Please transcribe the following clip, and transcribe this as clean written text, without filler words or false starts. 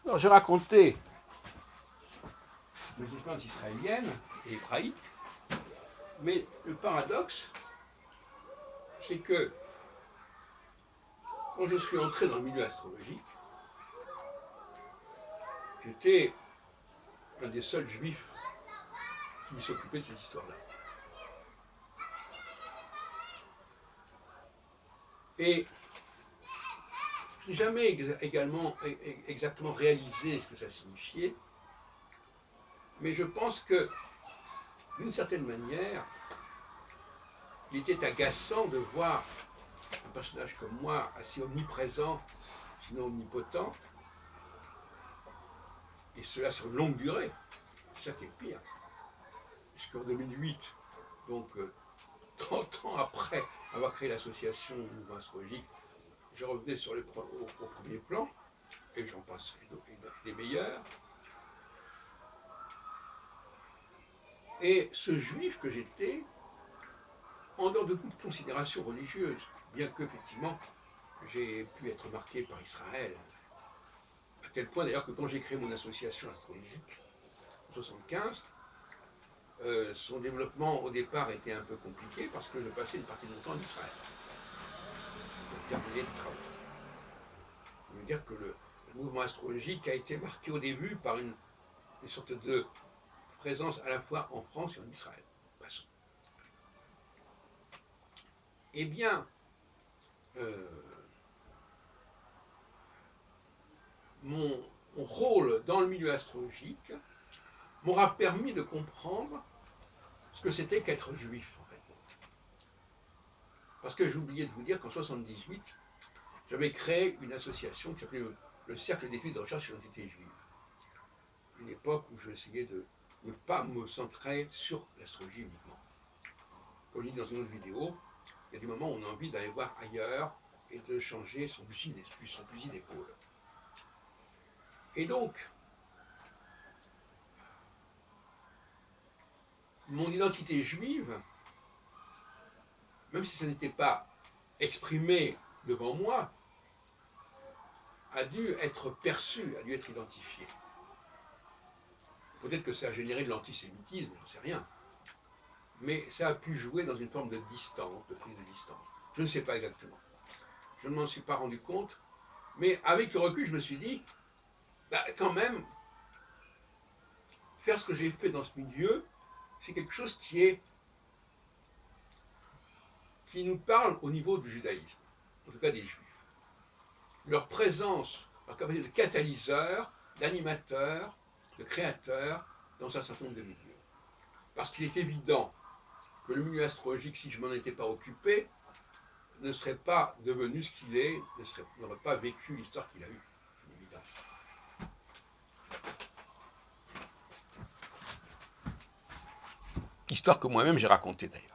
Alors, j'ai raconté mes expériences israéliennes et hébraïques, mais le paradoxe, c'est que quand je suis entré dans le milieu astrologique, j'étais un des seuls juifs qui s'occupait de cette histoire-là. Et je n'ai jamais exactement réalisé ce que ça signifiait, mais je pense que, d'une certaine manière, il était agaçant de voir un personnage comme moi, assez omniprésent, sinon omnipotent, et cela sur une longue durée. C'est ça qui est le pire. Jusqu'en 2008, donc 30 ans après avoir créé l'association Mouvement Astrologique, je revenais au premier plan, et j'en passe les meilleurs. Et ce juif que j'étais, en dehors de toute considération religieuse, bien qu'effectivement j'ai pu être marqué par Israël, à tel point d'ailleurs que quand j'ai créé mon association astrologique en 1975, son développement au départ était un peu compliqué parce que je passais une partie de mon temps en Israël pour terminer le travail. Je veux dire que le mouvement astrologique a été marqué au début par une sorte de présence à la fois en France et en Israël. Passons. Eh bien, mon rôle dans le milieu astrologique m'aura permis de comprendre ce que c'était qu'être juif, en fait. Parce que j'ai oublié de vous dire qu'en 1978, j'avais créé une association qui s'appelait le Cercle d'études de recherche sur l'identité juive. Une époque où j'essayais de ne pas me centrer sur l'astrologie uniquement. Comme je dis dans une autre vidéo, il y a des moments où on a envie d'aller voir ailleurs et de changer son fusil d'épaule. Et donc, mon identité juive, même si ça n'était pas exprimé devant moi, a dû être perçu, a dû être identifié. Peut-être que ça a généré de l'antisémitisme, j'en sais rien. Mais ça a pu jouer dans une forme de distance, de prise de distance. Je ne sais pas exactement. Je ne m'en suis pas rendu compte. Mais avec le recul, je me suis dit, quand même, faire ce que j'ai fait dans ce milieu, c'est quelque chose qui nous parle au niveau du judaïsme, en tout cas des juifs. Leur présence, leur capacité de catalyseur, d'animateur, de créateur dans un certain nombre de milieux. Parce qu'il est évident que le milieu astrologique, si je ne m'en étais pas occupé, ne serait pas devenu ce qu'il est, n'aurait pas vécu l'histoire qu'il a eue. C'est évident. Histoire que moi-même j'ai racontée d'ailleurs.